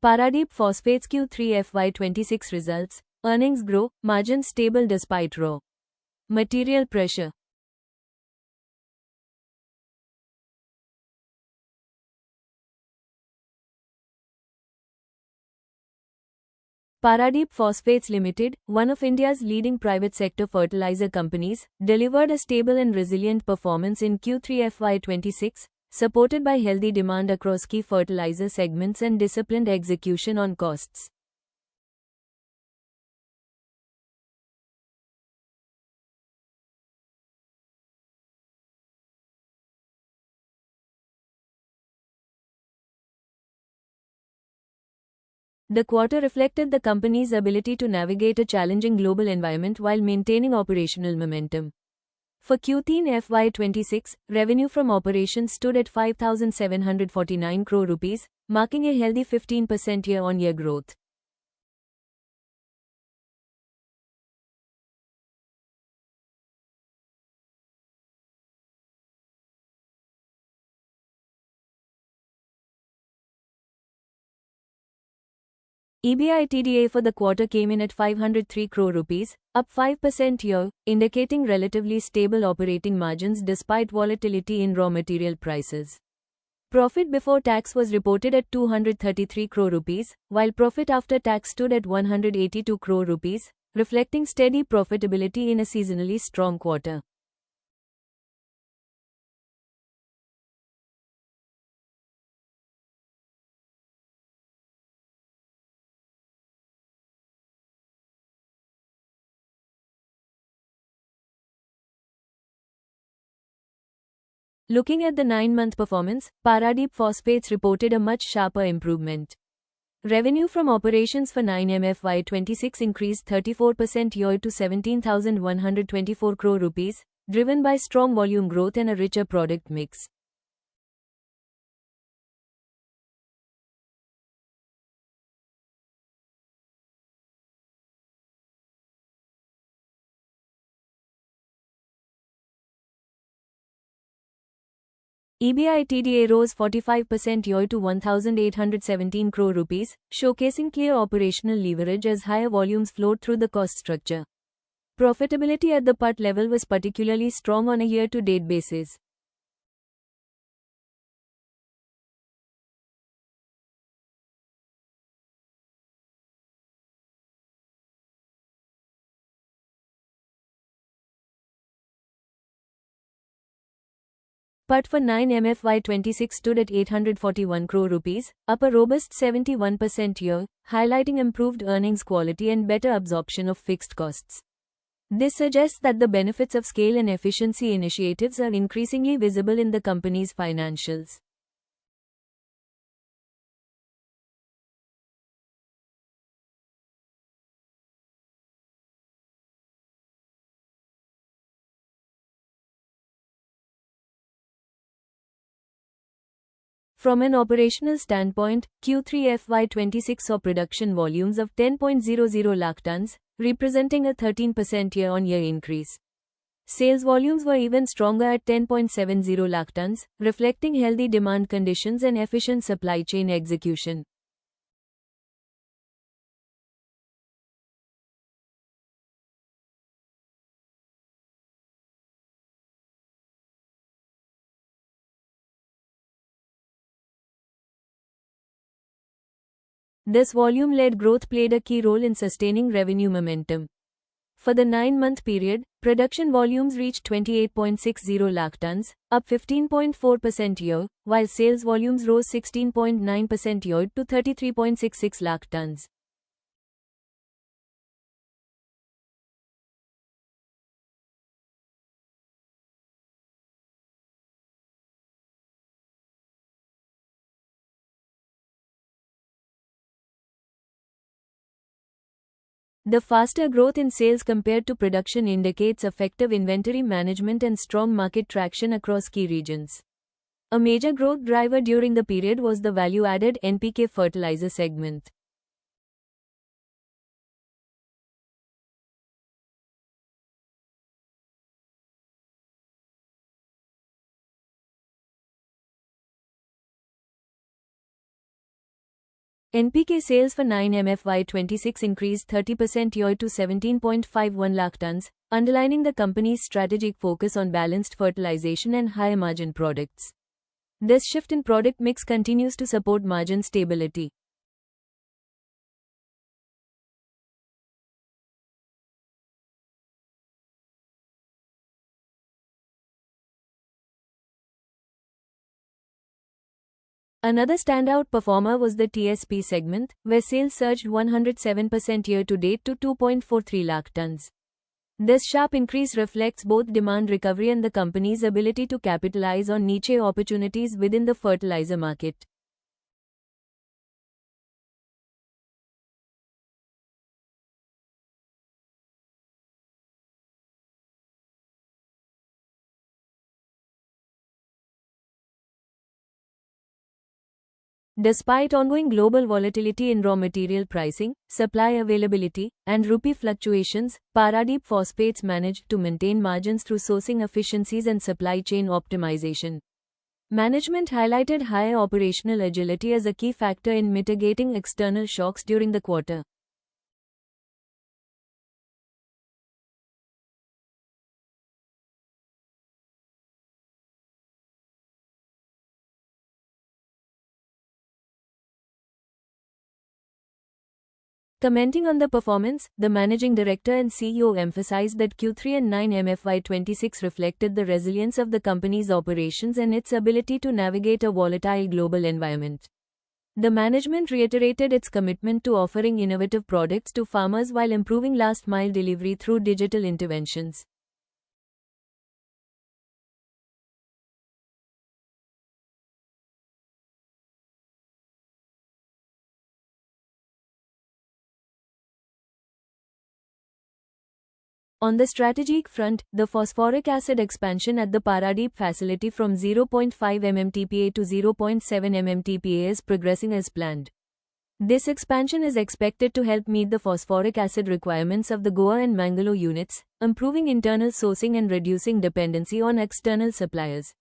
Paradeep Phosphates Q3 FY26 results, earnings grow, margins stable despite raw material pressure. Paradeep Phosphates Limited, one of India's leading private sector fertilizer companies, delivered a stable and resilient performance in Q3 FY26, supported by healthy demand across key fertilizer segments and disciplined execution on costs. The quarter reflected the company's ability to navigate a challenging global environment while maintaining operational momentum. For Q3 FY26, revenue from operations stood at 5,749 crore rupees, marking a healthy 15% year-on-year growth. EBITDA for the quarter came in at 503 crore rupees, up 5% year, indicating relatively stable operating margins despite volatility in raw material prices. Profit before tax was reported at 233 crore rupees, while profit after tax stood at 182 crore rupees, reflecting steady profitability in a seasonally strong quarter. Looking at the 9-month performance, Paradeep Phosphates reported a much sharper improvement. Revenue from operations for 9M FY26 increased 34% year to 17,124 crore rupees, driven by strong volume growth and a richer product mix. EBITDA rose 45% year to 1,817 crore rupees, showcasing clear operational leverage as higher volumes flowed through the cost structure. Profitability at the PAT level was particularly strong on a year-to-date basis. PAT for 9MFY26 stood at 841 crore rupees, up a robust 71% year, highlighting improved earnings quality and better absorption of fixed costs. This suggests that the benefits of scale and efficiency initiatives are increasingly visible in the company's financials. From an operational standpoint, Q3 FY26 saw production volumes of 10.00 lakh tons, representing a 13% year-on-year increase. Sales volumes were even stronger at 10.70 lakh tons, reflecting healthy demand conditions and efficient supply chain execution. This volume-led growth played a key role in sustaining revenue momentum. For the 9-month period, production volumes reached 28.60 lakh tons, up 15.4% year, while sales volumes rose 16.9% year to 33.66 lakh tons. The faster growth in sales compared to production indicates effective inventory management and strong market traction across key regions. A major growth driver during the period was the value-added NPK fertilizer segment. NPK sales for 9M FY26 increased 30% year to 17.51 lakh tons, underlining the company's strategic focus on balanced fertilization and higher margin products. This shift in product mix continues to support margin stability. Another standout performer was the TSP segment, where sales surged 107% year-to-date to 2.43 lakh tons. This sharp increase reflects both demand recovery and the company's ability to capitalize on niche opportunities within the fertilizer market. Despite ongoing global volatility in raw material pricing, supply availability, and rupee fluctuations, Paradeep Phosphates managed to maintain margins through sourcing efficiencies and supply chain optimization. Management highlighted higher operational agility as a key factor in mitigating external shocks during the quarter. Commenting on the performance, the Managing Director and CEO emphasized that Q3 and 9M FY26 reflected the resilience of the company's operations and its ability to navigate a volatile global environment. The management reiterated its commitment to offering innovative products to farmers while improving last-mile delivery through digital interventions. On the strategic front, the phosphoric acid expansion at the Paradeep facility from 0.5 mmTPA to 0.7 mmTPA is progressing as planned. This expansion is expected to help meet the phosphoric acid requirements of the Goa and Mangalore units, improving internal sourcing and reducing dependency on external suppliers.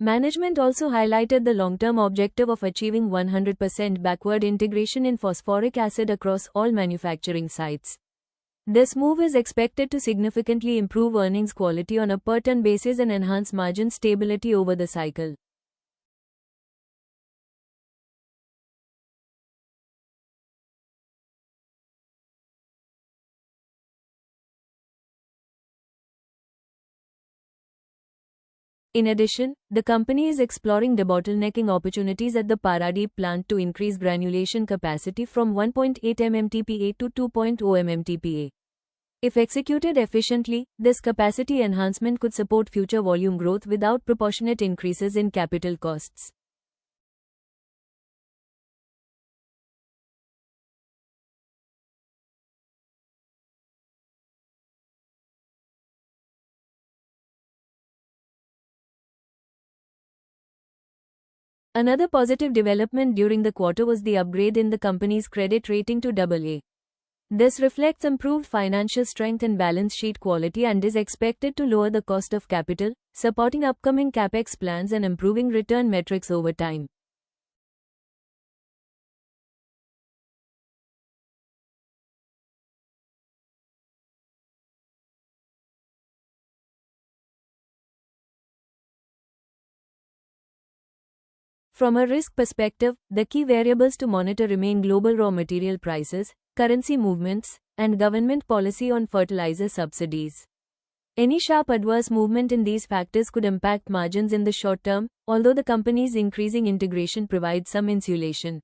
Management also highlighted the long-term objective of achieving 100% backward integration in phosphoric acid across all manufacturing sites. This move is expected to significantly improve earnings quality on a per-ton basis and enhance margin stability over the cycle. In addition, the company is exploring debottlenecking opportunities at the Paradeep plant to increase granulation capacity from 1.8 mmTPA to 2.0 mmTPA. If executed efficiently, this capacity enhancement could support future volume growth without proportionate increases in capital costs. Another positive development during the quarter was the upgrade in the company's credit rating to AA. This reflects improved financial strength and balance sheet quality and is expected to lower the cost of capital, supporting upcoming capex plans and improving return metrics over time. From a risk perspective, the key variables to monitor remain global raw material prices, currency movements, and government policy on fertilizer subsidies. Any sharp adverse movement in these factors could impact margins in the short term, although the company's increasing integration provides some insulation.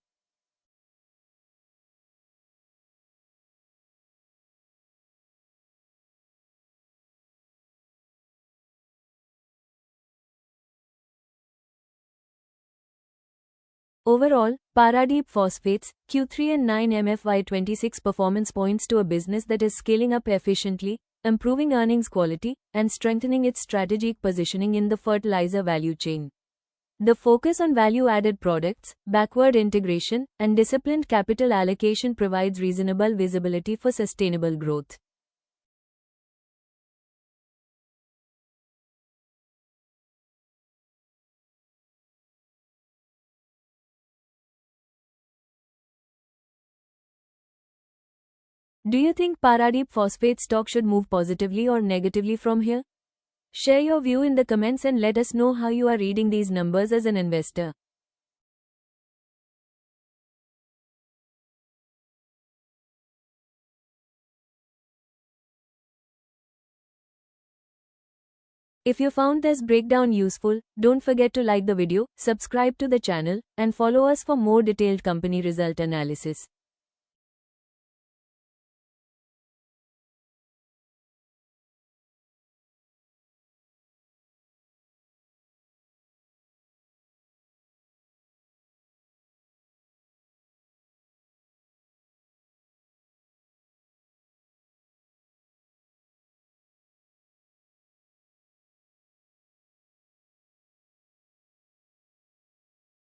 Overall, Paradeep Phosphates, Q3 and 9M FY26 performance points to a business that is scaling up efficiently, improving earnings quality, and strengthening its strategic positioning in the fertilizer value chain. The focus on value-added products, backward integration, and disciplined capital allocation provides reasonable visibility for sustainable growth. Do you think Paradeep Phosphate stock should move positively or negatively from here? Share your view in the comments and let us know how you are reading these numbers as an investor. If you found this breakdown useful, don't forget to like the video, subscribe to the channel, and follow us for more detailed company result analysis.